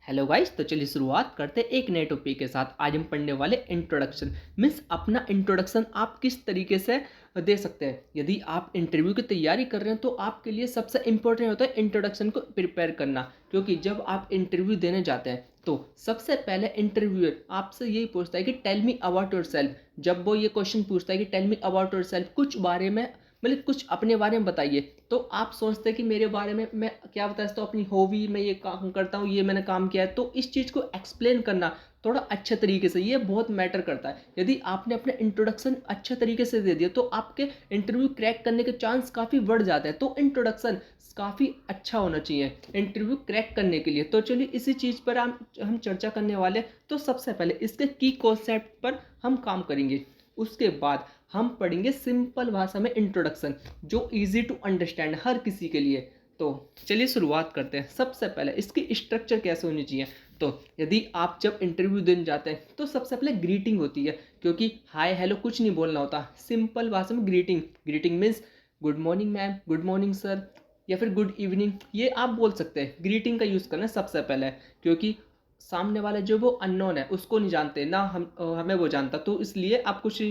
Hello guys, तो चलिए शुरुआत करते हैं एक नए टॉपिक के साथ। आज हम पढ़ने वाले इंट्रोडक्शन। मीन्स अपना इंट्रोडक्शन आप किस तरीके से दे सकते हैं। यदि आप इंटरव्यू की तैयारी कर रहे हैं तो आपके लिए सबसे इम्पोर्टेंट होता है इंट्रोडक्शन को प्रिपेयर करना। क्योंकि जब आप इंटरव्यू देने जाते हैं तो सबसे पहले इंटरव्यूअर आपसे यही पूछता है कि tell me about yourself. जब वो ये क्वेश्चन पूछता है कि tell me about yourself, कुछ बारे में मतलब कुछ अपने बारे में बताइए, तो आप सोचते हैं कि मेरे बारे में मैं क्या बता सकता हूँ, अपनी हॉबी में ये काम करता हूँ, ये मैंने काम किया है। तो इस चीज़ को एक्सप्लेन करना थोड़ा अच्छे तरीके से, ये बहुत मैटर करता है। यदि आपने अपना इंट्रोडक्शन अच्छे तरीके से दे दिया तो आपके इंटरव्यू क्रैक करने के चांस काफ़ी बढ़ जाते हैं। तो इंट्रोडक्शन काफ़ी अच्छा होना चाहिए इंटरव्यू क्रैक करने के लिए। तो चलिए इसी चीज़ पर हम चर्चा करने वाले। तो सबसे पहले इसके की कॉन्सेप्ट पर हम काम करेंगे। उसके बाद हम पढ़ेंगे सिंपल भाषा में इंट्रोडक्शन, जो इजी टू अंडरस्टैंड हर किसी के लिए। तो चलिए शुरुआत करते हैं। सबसे पहले इसकी स्ट्रक्चर कैसे होनी चाहिए। तो यदि आप जब इंटरव्यू देने जाते हैं तो सबसे पहले ग्रीटिंग होती है, क्योंकि हाय हेलो कुछ नहीं बोलना होता। सिंपल भाषा में greeting. Greeting means good morning ma'am, good morning sir, या फिर गुड इवनिंग, ये आप बोल सकते हैं। ग्रीटिंग का यूज़ करना सबसे पहले, क्योंकि सामने वाला जो वो अननोन है उसको नहीं जानते ना, हमें वो जानता, तो इसलिए आप कुछ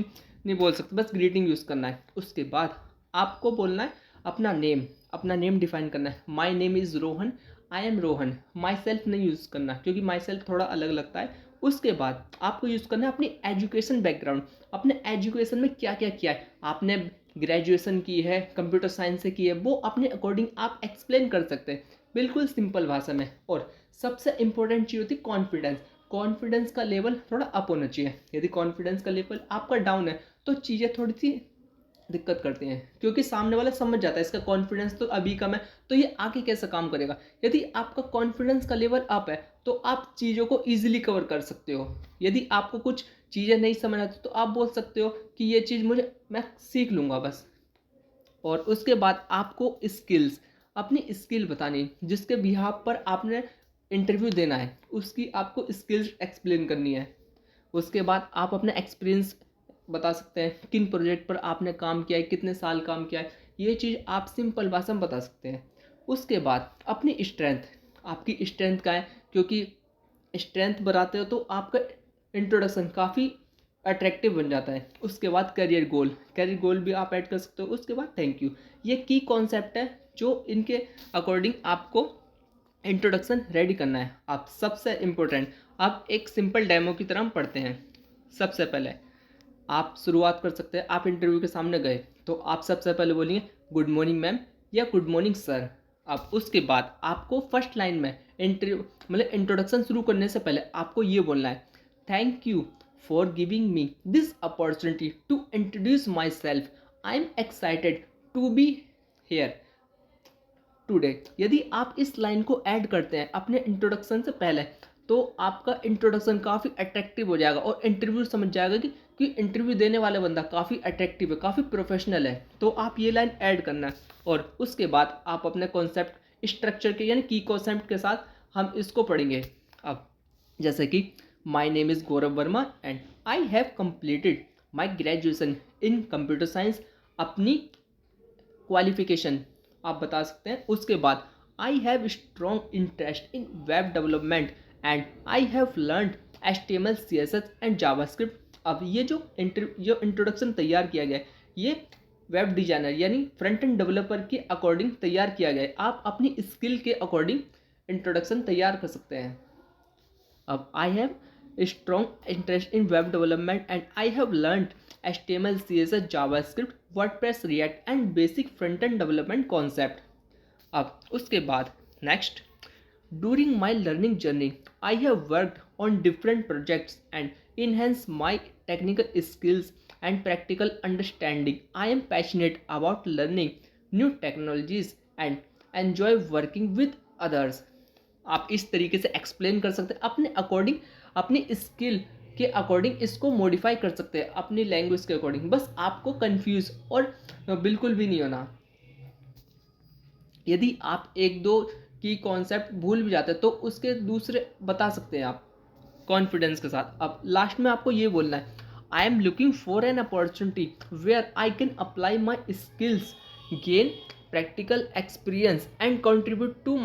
नहीं बोल सकते, बस ग्रीटिंग यूज़ करना है। उसके बाद आपको बोलना है अपना नेम डिफाइन करना है। My name is Rohan, I am Rohan. My self नहीं यूज़ करना, क्योंकि माई सेल्फ थोड़ा अलग लगता है। उसके बाद आपको यूज़ करना है अपनी एजुकेशन बैकग्राउंड। अपने एजुकेशन में क्या क्या किया है, आपने ग्रेजुएशन की है, कंप्यूटर साइंस से की है, वो अपने अकॉर्डिंग आप एक्सप्लेन कर सकते हैं बिल्कुल सिंपल भाषा में। और सबसे इंपॉर्टेंट चीज़ होती है कॉन्फिडेंस। कॉन्फिडेंस का लेवल थोड़ा अप होना चाहिए। यदि कॉन्फिडेंस का लेवल आपका डाउन है तो चीज़ें थोड़ी सी दिक्कत करती हैं, क्योंकि सामने वाला समझ जाता है इसका कॉन्फिडेंस तो अभी कम है, तो ये आगे कैसे काम करेगा। यदि आपका कॉन्फिडेंस का लेवल अप है तो आप चीज़ों को ईजिली कवर कर सकते हो। यदि आपको कुछ चीज़ें नहीं समझ आती तो आप बोल सकते हो कि ये चीज़ मैं सीख लूँगा बस। और उसके बाद आपको स्किल्स, अपनी स्किल बतानी, जिसके बिहाफ पर आपने इंटरव्यू देना है उसकी आपको स्किल्स एक्सप्लेन करनी है। उसके बाद आप अपना एक्सपीरियंस बता सकते हैं, किन प्रोजेक्ट पर आपने काम किया है, कितने साल काम किया है, ये चीज़ आप सिंपल भाषा में बता सकते हैं। उसके बाद अपनी स्ट्रेंथ, आपकी स्ट्रेंथ क्या है, क्योंकि स्ट्रेंथ बढ़ाते हो तो आपका इंट्रोडक्शन काफ़ी अट्रैक्टिव बन जाता है। उसके बाद करियर गोल भी आप ऐड कर सकते हो। उसके बाद थैंक यू। ये की कॉन्सेप्ट है जो इनके अकॉर्डिंग आपको इंट्रोडक्शन रेडी करना है। आप सबसे इम्पोर्टेंट, आप एक सिंपल डेमो की तरह हम पढ़ते हैं। सबसे पहले आप शुरुआत कर सकते हैं। आप इंटरव्यू के सामने गए तो आप सबसे पहले बोलेंगे गुड मॉर्निंग मैम या गुड मॉर्निंग सर। अब उसके बाद आपको फर्स्ट लाइन में इंटरव्यू मतलब इंट्रोडक्शन शुरू करने से पहले आपको ये बोलना है, thank you for giving me this opportunity to introduce myself. I am excited to be here today. यदि आप इस लाइन को ऐड करते हैं अपने इंट्रोडक्शन से पहले तो आपका इंट्रोडक्शन काफ़ी अट्रैक्टिव हो जाएगा और इंटरव्यू समझ जाएगा कि इंटरव्यू देने वाला बंदा काफ़ी अट्रैक्टिव है, काफ़ी प्रोफेशनल है। तो आप ये लाइन ऐड करना है। और उसके बाद आप अपने कॉन्सेप्ट स्ट्रक्चर के यानी की कॉन्सेप्ट के साथ हम इसको पढ़ेंगे। अब जैसे कि my name is Gaurav Verma and I have completed my graduation in computer science. अपनी क्वालिफिकेशन आप बता सकते हैं। उसके बाद I have strong interest in web development and I have learn HTML CSS and JavaScript. अब ये जो इंट्रोडक्शन तैयार किया गया है ये वेब डिजाइनर यानी फ्रंट एंड डेवलपर के अकॉर्डिंग तैयार किया गया है। आप अपनी स्किल के अकॉर्डिंग इंट्रोडक्शन तैयार कर सकते हैं। अब I have strong interest in web development and I have learn HTML CSS JavaScript WordPress react and basic front end development concept. अब उसके बाद next, during my learning journey I have worked on different projects and enhanced my technical skills and practical understanding. I am passionate about learning new technologies and enjoy working with others। आप इस तरीके से explain कर सकते हैं अपने according, अपनी skill के अकॉर्डिंग इसको मॉडिफाई कर सकते हैं अपनी लैंग्वेज के अकॉर्डिंग। बस आपको कंफ्यूज और बिल्कुल भी नहीं होना। यदि आप एक दो की कॉन्सेप्ट भूल भी जाते हैं तो उसके दूसरे बता सकते हैं आप कॉन्फिडेंस के साथ। अब लास्ट में आपको ये बोलना है, I am looking for an opportunity where I can apply my skills, gain practical experience and contribute to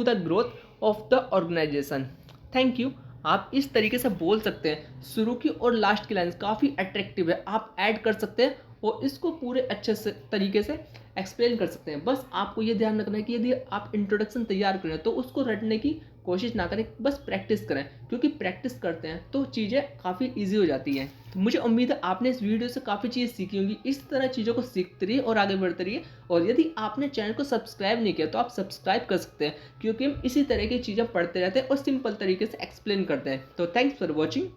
the growth of the organisation. Thank you. आप इस तरीके से बोल सकते हैं। शुरू की और लास्ट की लाइन काफ़ी अट्रैक्टिव है, आप ऐड कर सकते हैं और इसको पूरे अच्छे से तरीके से एक्सप्लेन कर सकते हैं। बस आपको ये ध्यान रखना है कि यदि आप इंट्रोडक्शन तैयार करें तो उसको रटने की कोशिश ना करें, बस प्रैक्टिस करें, क्योंकि प्रैक्टिस करते हैं तो चीज़ें काफ़ी ईजी हो जाती हैं। तो मुझे उम्मीद है आपने इस वीडियो से काफ़ी चीज़ें सीखी होंगी। इस तरह चीज़ों को सीखते रहिए और आगे बढ़ते रहिए। और यदि आपने चैनल को सब्सक्राइब नहीं किया तो आप सब्सक्राइब कर सकते हैं, क्योंकि हम इसी तरह की चीज़ें पढ़ते रहते हैं और सिंपल तरीके से एक्सप्लेन करते हैं। तो थैंक्स फॉर वॉचिंग।